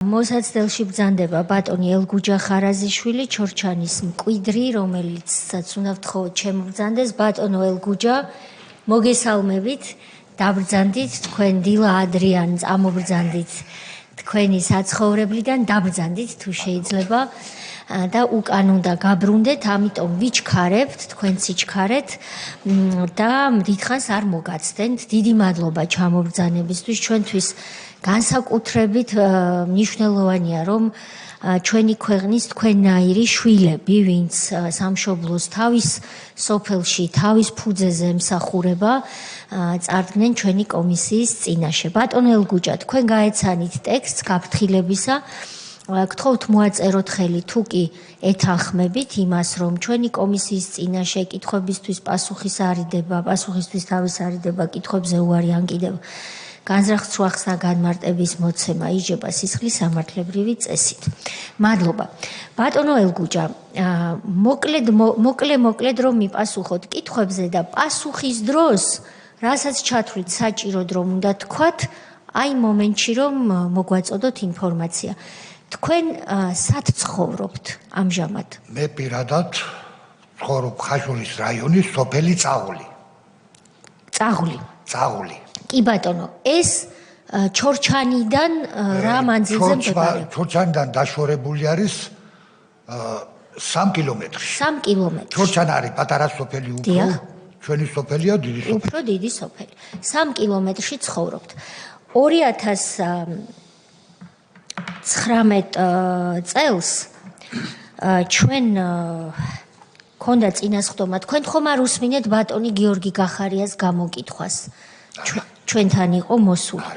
მოსაცდელში ბრძანდება ბატონი ელგუჯა ხარაზიშვილი ჩორჩანის მკვიდრი, რომელიცაც უნდა ვთხოვოთ შემობრძანდეს. ბატონო ელგუჯა, მოგესალმებით, დაბრძანდით თქვენ დილა ადრიანს, ამობრძანდით თქვენი საცხოვრებლიდან, დაბრძანდით თუ შეიძლება და უკან უნდა გაბრუნდეთ, ამიტომ ვიჩქარებთ, თქვენ სიჩქარეთ და დიდხანს არ მოგაცდენთ. დიდი მადლობა ჩამობრძანებისთვის, ჩვენთვის განსაკუთრებით მნიშვნელოვანია, რომ ჩვენი ქვეყნის თქვენნაირი შვილები, ვინც სამშობლოს თავის სოფელში, თავის ფუძეზე ემსახურება, წარდგნენ ჩვენი კომისიის წინაშე. ბატონო ელგუჯა, თქვენ გაეცანით ტექსტს გაფრთხილებისა. გთხოვთ მოაწეროთ ხელი თუ კი ეთანხმებით იმას, რომ ჩვენი კომისიის წინაშე კითხვებისთვის პასუხისთვის თავის არიდება, კითხვებზე უარი ანკიდება. განზრახ-ცვახს და განმარტების მოცემა იჯება სისხლის სამართლებრივი წესით. მადლობა. ბატონო ელგუჯა, მოკლედ რომ მიპასუხოთ კითხვებზე და პასუხის დროს, რასაც ჩათვლით საჭიროდ რომ უნდა თქვათ, აი მომენტში რომ მოგვაწოდოთ ინფორმაცია. თქვენ სად ცხოვრობთ ამჟამად? მე პირადად ცხოვრობ ხაშურის რაიონის სოფელი წაღული. წაღული. კი ბატონო, ეს ჩორჩანიდან რა მანძილზე მდებარეობს? ჩორჩანიდან დაშორებული არის 3 კილომეტრში. 3 კილომეტრი. ჩორჩანა არის პატარა სოფელი, უფრო ჩვენი სოფელია დიდი სოფელი. უფრო დიდი სოფელი. 3 კილომეტრში ცხოვრობთ. 2019 წელს ჩვენ ქონდა წინასხდომა. თქვენ ხომ არ უსმინეთ ბატონი გიორგი გახარიას გამოკითხვას? ჩვენთან იყო მოსული.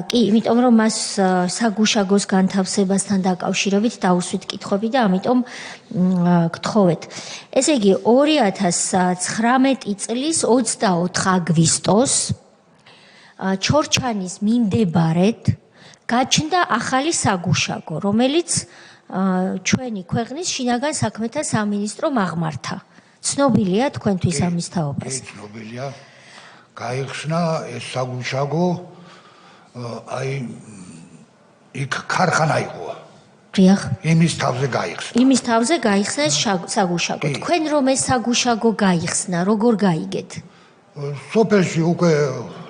კი, იმიტომ რომ მას საგუშაგოს განთავსებასთან დაკავშირებით დაუსვით კითხვები და ამიტომ გთხოვეთ. ესე იგი 2019 წლის 24 აგვისტოს ჩორჩანის მიმდებარედ გაჩნდა ახალი საგუშაგო, რომელიც ჩვენი ქვეყნის შინაგან საქმეთა სამინისტრომ აღმართა. ცნობილია თქვენთვის ამის თაობას? ცნობილია. გაიხსნა ეს საგუშაგო, იქ ქარხანა იყო. დიახ. იმის თავზე გაიხსნა ეს საგუშაგო. თქვენ რომ ეს საგუშაგო გაიხსნა, როგორ გაიგეთ? სოფელში უკვე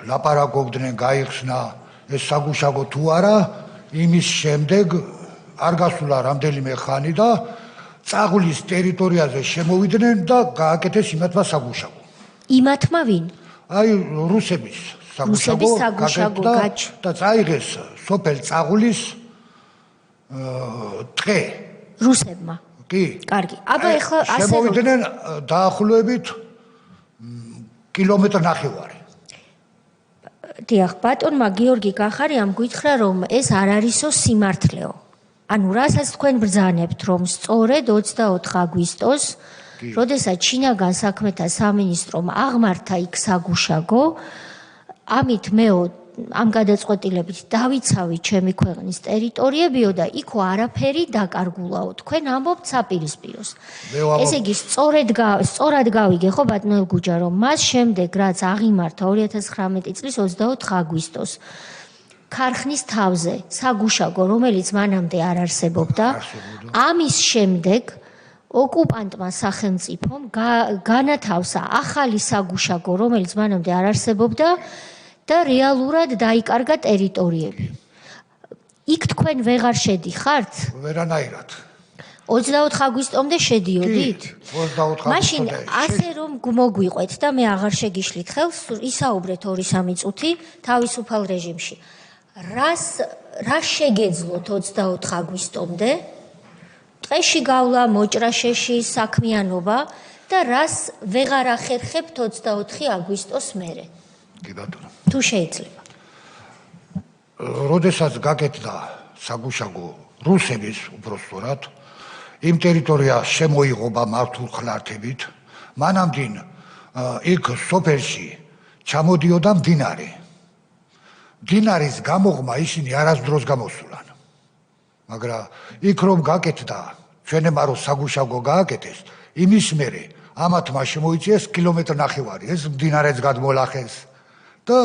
ლაპარაკობდნენ გაიხსნა ეს საგუშაგო თუ არა, იმის შემდეგ არ გასულა რამდენიმე ხანი და წაღulis ტერიტორიაზე შემოვიდნენ და გააკეთეს იმათმა საგუშაგო. იმათმა ვინ? აი რუსების საგუშაგო და წაიღეს სოფელ წაღulis ტყე რუსებმა. კი. კარგი. აბა ეხლა ასე შემოვიდნენ დაახლოებით კილომეტრი ნახევარი. დიახ, ბატონმა გიორგი გახარიამ გითხრა რომ ეს არ არისო სიმართლეო. ანუ რასაც თქვენ ბრძანებთ რომ სწორედ 24 აგვისტოს როდესაც შინაგან საქმეთა სამინისტრომ აღმართა იქ საგუშაგო, ამით მეო ამ გადაწყვეტილებით დავიცავი ჩემი ქვეყნის ტერიტორიებიო და იქო არაფერი დაკარგულაო. თქვენ ამბობთ საპირისპიროს. ესე იგი სწორად გავიგე ხო ბატონო ელგუჯა, რომ მას შემდეგ რაც აღიმართა 2019 წლის 24 აგვისტოს ქარხნის თავზე საგუშაგო, რომელიც მანამდე არ არსებობდა, ამის შემდეგ ოკუპანტმა სახელმწიფომ განათავსა ახალი საგუშაგო, რომელიც მანამდე არ არსებობდა და რეალურად დაიკარგა ტერიტორიები. იქ თქვენ ვეღარ შედიხართ? ვერანაირად. 24 აგვისტომდე შედიოდით? მაშინ ასე რომ მოგვიყვეთ და მე აღარ შეგიშლით ხელს, ისაუბრეთ 2-3 წუთი თავისუფალ რეჟიმში. რა შეგეძლოთ 24 აგვისტომდე? ტყეში გავლა, მოჭრაშეში, საქმიანობა და რას ვეღარ ახერხებთ 24 აგვისტოს მერე? კი ბატონო. თუ შეიძლება. როდესაც გაკეთდა საგუშაგო რუსების უბრალოდ იმ ტერიტორიას შემოიღობა მართულ ხლართებით, მანამდე იქ სოფელში ჩამოდიოდა მდინარე. მდინარის გამოღმა ისინი არასდროს გამოსულან. მაგრამ იქ რომ გაკეთდა ჩვენებმა რომ საგუშაგო გააკეთეს, იმის მერე ამათმა შემოიწიეს კილომეტრი ნახევარი, ეს მდინარეც გადმოლახეს და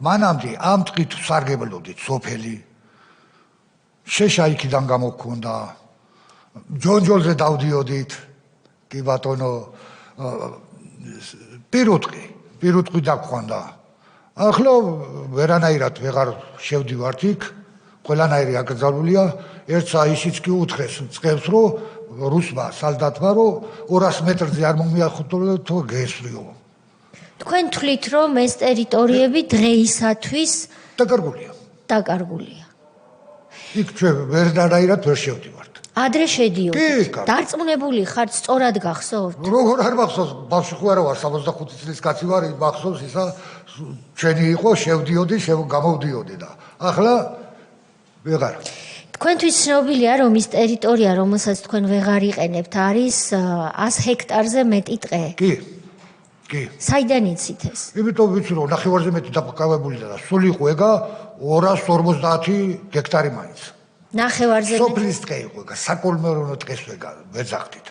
მანამდე ამ ტყით სარგებლობდით სოფელი, შეშა იქიდან გამოგქონდა. ჯონჯოლზე დავდიოდით. კი ბატონო, პირუტყვი დაგხვანდა. ახლა ვერანაირად ვეღარ შევდივართ იქ, ყველანაირი აკრძალულია, ერთსა ისიც კი უთხრეს წყევს, რომ რუსმა სალდატმა, რომ 200 მეტრზე არ მომიახოთო თუ გესვლიო. თქვენ თვლით, რომ ეს ტერიტორიები დღეისათვის დაკარგულია. იქ ჩვენ ვერანაირად ვერ შევდივართ. ადრე შედიოდით. დარწმუნებული ხართ, სწორად გახსოვთ? როგორ არ მახსოვს, ბავშვი ხო არა ვარ, 65 წლის კაცი ვარ, მახსოვს ისა ჩვენი იყო, შევდიოდი, გამოვდიოდი და ახლა ვეღარ. თქვენთვის ცნობილია, რომ ის ტერიტორია, რომელსაც თქვენ ვეღარ იყენებთ, არის 100 ჰექტარზე მეტი ტყე. კი. საიდან იცით ეს? იმიტომ ვიცი, რომ ნახევარზე მეტი დაკავებულია და სულ იყო ეგა 250 ჰექტარი მაინც. ნახევარზე მეტი. სოფლის ტყე იყო ეგა, საკოლმეურნეო ტყეს ვეძახდით.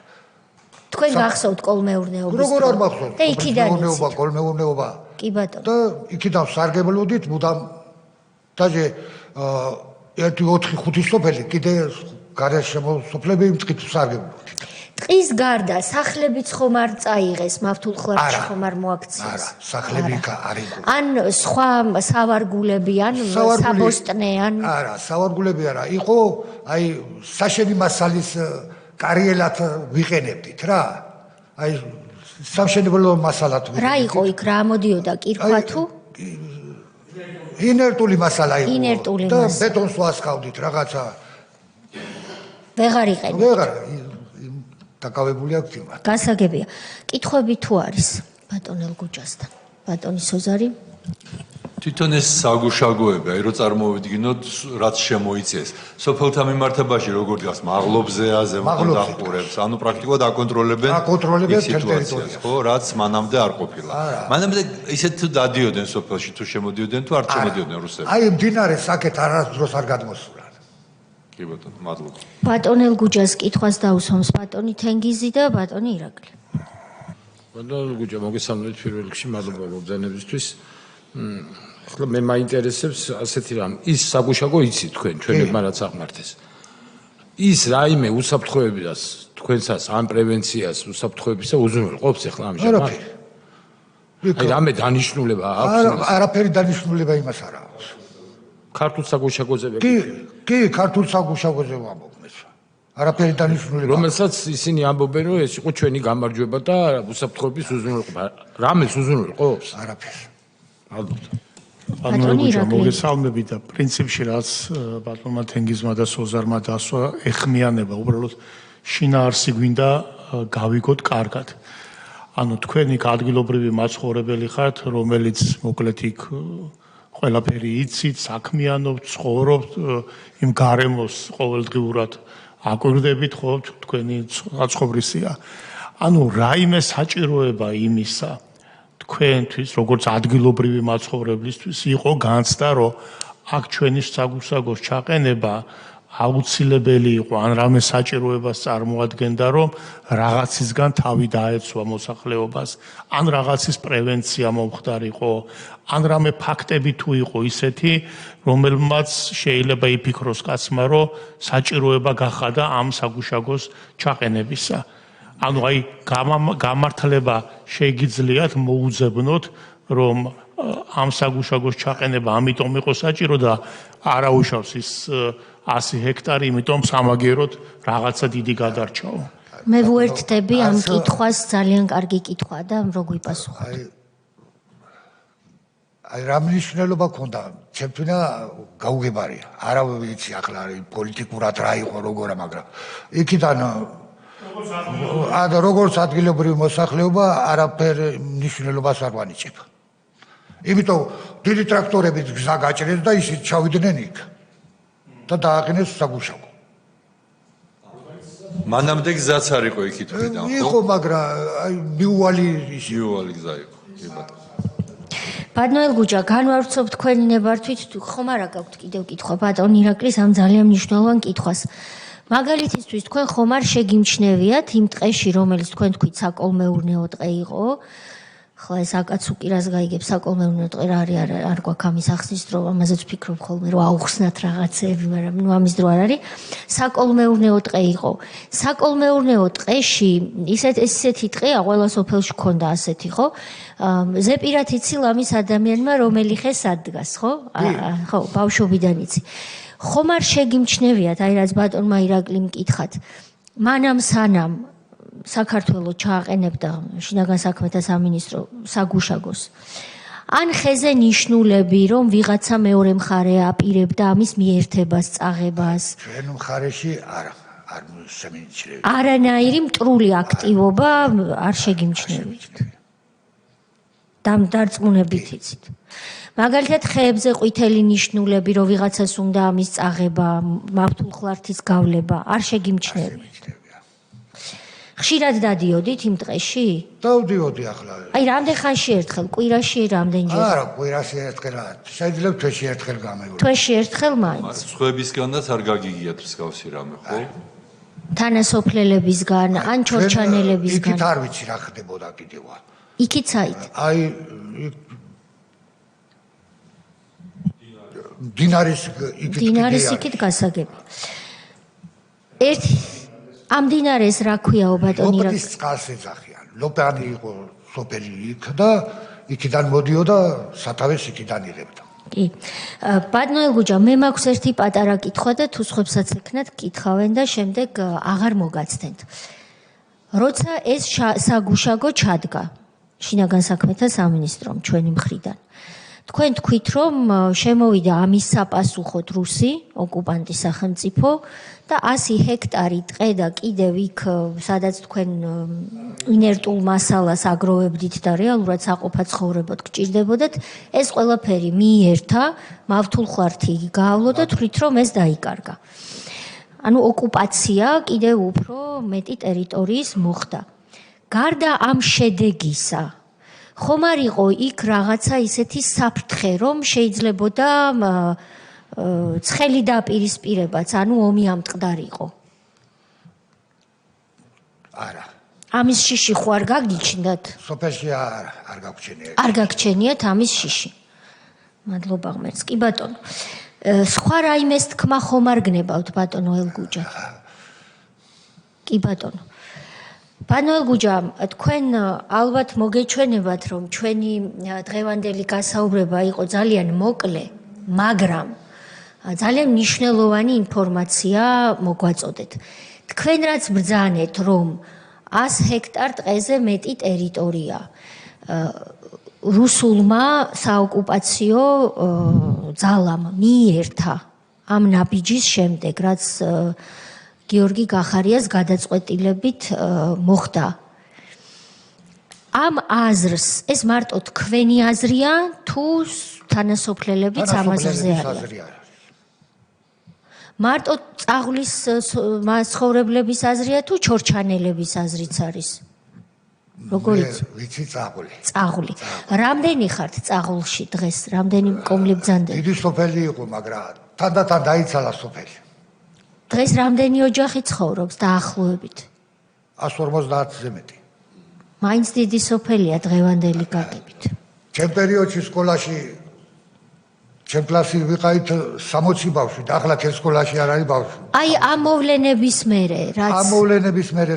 თქვენ გახსოვთ კოლმეურნეობის? როგორ არ მახსოვს? და იქიდან იცით? კოლმეურნეობა. კი ბატონო. და იქიდან სარგებლოდით, მუდამ დაჟე 1-4-5 სოფელი კიდე გარშემოსოფლები მწყით სარგებლოდით. ტყის გარდა სახლებიც ხომ არ წაიღეს მავთულ ხლარში ხომ არ მოაქციეს? არა, სახლები არ იყო. ან სხვა სავარგულები, ან საბოსტნე, ან არა, სავარგულები არა, იყო აი საშენი მასალის კარიელად ვიყენებდით რა. აი სამშენებლო მასალად ვიყენებდით. რა იყო იქ, რა ამოდიოდა, კირქვა თუ? ინერტული მასალა იყო. ინერტული და მასალა. ბეტონს ვასხავდით რაღაცა. ვეღარ იყენებთ. ვეღარ დაკავებული აქვს იმათ. გასაგებია. კითხვები თუ არის ბატონ ელგუჯასთან. ბატონი სოზარი. თვითონ ეს საგუშაგოები, აი რო წარმოვიდგინოთ, რაც შემოიწეს. სოფელთა მიმართებაში როგორ დგას მაღლობზე, ზემოდახურებს, ანუ პრაქტიკულად აკონტროლებენ სიტუაციას, ხო, რაც მანამდე არ ყოფილა. მანამდე ისეთ თუ დადიოდნენ სოფელში, თუ შემოდიოდნენ, თუ არ შემოდიოდნენ რუსები. აი მდინარე საკეთ არასდროს არ გადმოსულა. კი ბატონო, მადლობა. ბატონ ელგუჯას კითხვას დაუსვამს ბატონი თენგიზი და ბატონი ირაკლი. ბატონ ელგუჯა, მოგესალმებით პირველ რიგში, მადლობა მობრძანებისთვის. ახლა მე მაინტერესებს ასეთი რამ, ის საგუშაგო იცით თქვენ, ჩვენებმა რაც აღმართეს. ის რაიმე უსაფრთხოებას თქვენსას ან პრევენციას უსაფრთხოებისა უზრუნველყოფს ახლა ამჟამად? აი რამე დანიშნულება აქვს? არაფერი დანიშნულება იმას არ აქვს. ქართულ საგუშაგოზე კი, ქართულ საგუშაგოზე ვამბობ. არაფერი დანიშნულება. რომელსაც ისინი ამბობენ, რომ ეს იყო ჩვენი გამარჯვება და უსაფრთხოების უზრუნველყოფა. რამეს უზრუნველყოფს? არაფერს. ალბათ. ბატონი ირაკლი. მოგესალმებით და პრინციპში რაც ბატონმა თენგიზმა და სოზარმა დასვა ეხმიანება, უბრალოდ შინაარსი გვინდა გავიგოთ კარგად. ანუ თქვენი ადგილობრივი მაცხოვრებელი ხართ, რომელიც მოკლედ იქ ყველაფერი იცით, საქმიანობთ, ცხოვრობთ, იმ გარემოს ყოველდღიურად აკვირდებით, ხო, თქვენი ცხოვრებისია. ანუ რაიმე საჭიროება იმისა თქვენთვის, როგორც ადგილობრივი მაცხოვრებლისთვის იყო განცდა, რომ აქ ჩვენი საგუშაგოს ჩაყენება აუცილებელი იყო, ან რამე საჭიროებას წარმოადგენდა, რომ რაღაცისგან თავი დაეცვა მოსახლეობას, ან რაღაცის პრევენცია მომხდარიყო, ან რამე ფაქტები თუ იყო ისეთი, რომელმაც შეიძლება იფიქროს კაცმა, რომ საჭიროება გახადა ამ საგუშაგოს ჩაყენებისა. ანუ აი გამართლება შეგიძლიათ მოუძებნოთ, რომ ამ საგუშაგოს ჩაყენება ამიტომ იყო საჭირო და არაუშავს ის 100 ჰექტარი, იმიტომ სამაგეროდ რაღაცა დიდი გადარჩაო. მე ვუერთდები ამ კითხვას, ძალიან კარგი კითხვაა და რო გვიპასუხოთ. აი რა მნიშვნელობა ქონდა? ჩემთვინა გაუგებარია. არა ვიცი ახლა პოლიტიკურად რა იყო, როგორა, მაგრამ იქიდან როგორც ადგილობრივი მოსახლეობა არაფერ მნიშვნელობას არ ვანიჭებ. იმიტომ დიდი ტრაქტორებით გზა გაჭრეს და ისიც ჩავიდნენ იქ და დააყენეს საგუშაგო. მანამდე გზაც არ იყო იქით მხრიდან, ხო? იყო, მაგრამ აი მიუვალი გზა იყო. კი ბატონო. ბატონ ელგუჯა, განვავრცობ თქვენი ნებართვით, ხომ არა გაქვთ კიდევ კითხვა ბატონ ირაკლის ამ ძალიან მნიშვნელოვან კითხვას. მაგალითისთვის თქვენ ხომ არ შეგიმჩნევიათ იმ ტყეში, რომელიც თქვენ თქვით საკოლმეურნეო ტყე იყო, ხლა ეს აკაცუკი რას გაიგებს საკოლმეურნეო ტყე რა არის არ გვაქვს ამის ახსნის დრო ამაზეც ვფიქრობ ხოლმე რომ აუხსნათ რაღაცეები მაგრამ ნუ ამის დრო არ არის საკოლმეურნეო ტყე იყო საკოლმეურნეო ტყეში ესეთი ტყეა ყველა სოფელში ქონდა ასეთი ხო ზეპირად იცი ლამის ადამიანმა რომელი ხე სადგას ხო ხო ბავშვობიდან იცი ხომ არ შეგიმჩნევიათ აი რაც ბატონმა ირაკლიმ მკითხათ მანამ სანამ საქართველოს ჩააყენებდა შინაგან საქმეთა სამინისტრო საგუშაგოს ან ხეზე ნიშნულები რომ ვიღაცა მეორე მხარე აპირებდა ამის მიერთებას წაღებას ჩვენ მხარეში არა არ შემიძლია არანაირი მტრული აქტივობა არ შეგიმჩნევით დარწმუნებით იცით მაგალითად ხეებზე ყვითელი ნიშნულები რომ ვიღაცას უნდა ამის წაღება მავთულხლართის გავლება არ შეგიმჩნევით ხშირად დადიოდით იმ ტყეში? დავდიოდი ახლა. აი რამდენ ხანში ერთხელ, კვირაში რამდენჯერ? არა, კვირაში ერთხელ, შეიძლება თვეში ერთხელ გამეორე. თვეში ერთხელ მაინც. სხვებისგანაც არ გაგიგიათ მსგავსი რამე, ხო? თანასოფლელებისგან, ან ჩორჩანელებისგან. იქით არ ვიცი რა ხდებოდა კიდევა. იქით საით? აი დინარის იქით გასაგები. ერთი ამ დინარეს რა ქვიაო ბატონი რა? ლოპეთის წყალს ეძახიან. ლოპანი იყო სოფელი იქ და იქიდან მოდიოდა სათავეს იქიდან იღებდა. კი. ბატონო გუჯა, მე მაქვს ერთი პატარა კითხვა და თუ სხვებსაც ეკნათ კითხავენ და შემდეგ აღარ მოგაცდენთ. როცა ეს საგუშაგო ჩადგა შინაგან საქმეთა სამინისტრომ ჩვენი მხრიდან. თქვენ თქვით რომ შემოვიდა ამის საპასუხოდ რუსი ოკუპანტის სახელმწიფო და 100 ჰექტარი ტყე და კიდევ იქ სადაც თქვენ ინერტულ მასალას აგროვებდით და რეალურად საყოფა ცხოვრებოდ გჭირდებოდათ ეს ყველაფერი მიიერთა მავთულხლართი გაავლო და თვლით რომ ეს დაიკარგა. ანუ ოკუპაცია კიდევ უფრო მეტი ტერიტორიის მოხდა. გარდა ამ შედეგისა ხომ არ იყო იქ რაღაცა ისეთი საფრთხე რომ შეიძლებოდა ცხელი დაპირისპირებაც, ანუ ომი ამტყდარიყო. არა. ამის შიში ხო არ გაგიჩნდათ? სოფელში არ გაგჩენიათ. არ გაგჩენიათ ამის შიში. მადლობა ღმერთს. კი ბატონო. სხვა რაიმეს თქმა ხომ არ გნებავთ ბატონო ელგუჯა? კი ბატონო. ბანოელ გუჯა, თქვენ ალბათ მოგეჩვენებათ, რომ ჩვენი დღევანდელი გასაუბრება იყო ძალიან მოკლე, მაგრამ ძალიან მნიშვნელოვანი ინფორმაცია მოგვაწოდეთ. თქვენ რაც ბრძანეთ, რომ 100 ჰექტარ ტყეზე მეტი ტერიტორია რუსულმა საოკუპაციო ძალამ მიიერთა ამ ნაბიჯის შემდეგ, რაც გიორგი გახარიას გადაწყვეტილებით მოხდა. ამ აზრს ეს მარტო თქვენი აზრია თუ თანასოფლელებიც ამ აზრზე არიან? მარტო წაღლის მაცხოვრებლების აზრია თუ ჩორჩანელების აზრიც არის? როგორიც? ვიცი წაღული. წაღული. რამდენი ხართ წაღულში დღეს? რამდენი კომლი ბძანდები? დიდი სოფელი იყო, მაგრამ თანდათან დაიცალა სოფელი. დღეს რამდენი ოჯახი ცხოვრობს დაახლოებით? 150-ზე მეტი. მაინც დიდი სოფელია დღევანდელი გაგებით. ჩემ პერიოდში სკოლაში ჩემ კლასში ვიყავით 60 ბავშვი და ახლა ჩემ სკოლაში არ არის ბავშვი. აი ამ მოვლენების მერე, რაც ამოვლენების მერე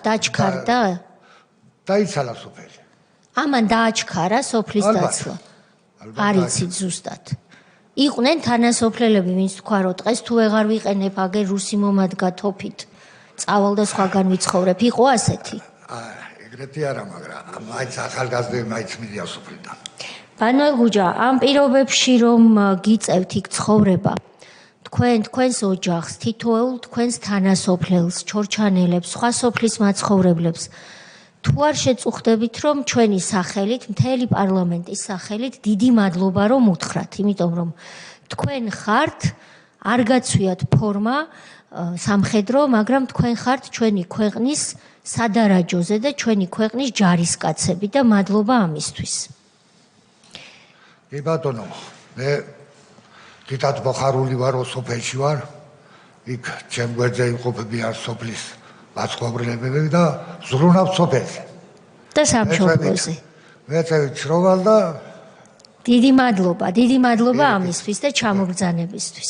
დაჩქარდა დაიცალა სოფელი. ამან დააჩქარა სოფლის დაცვა. არ იცით ზუსტად. იყვნენ თანასოფლელები, ვინც თქვა რომ დღეს თუ ვეღარ ვიყენებ, აგერ რუსი მომადგა თოფით. წავალ და სხვაგან ვიცხოვრებ. იყო ასეთი? ეგრეთი არა, მაგრამ მაინც ახალგაზრდები მაინც მიდიან სოფლიდან. ბანოელ გუჯა, ამ პირობებში რომ გიწევთ იქ ცხოვრება, თქვენს ოჯახს, თითოეულ თქვენს თანასოფლელს, ჩორჩანელებს, სხვა სოფლის მაცხოვრებლებს თუ არ შეწუხდებით, რომ ჩვენი სახელით, მთელი პარლამენტის სახელით დიდი მადლობა რომ უთხრათ, იმიტომ რომ თქვენ ხართ, არ გაცვიათ ფორმა სამხედრო, მაგრამ თქვენ ხართ ჩვენი ქვეყნის სადარაჯოზე და ჩვენი ქვეყნის ჯარისკაცები და მადლობა ამისთვის. კი ბატონო, მე დიდად მოხარული ვარ, სოფელში ვარ. იქ ჩემ გვერდზე იმყოფებიან სოფლის მაცხოვრებლები და ზრუნავ სოფელზე. და სამშობლოზე. ვეწევით შროვალ და დიდი მადლობა ამისთვის და ჩამოგბრძანებისთვის.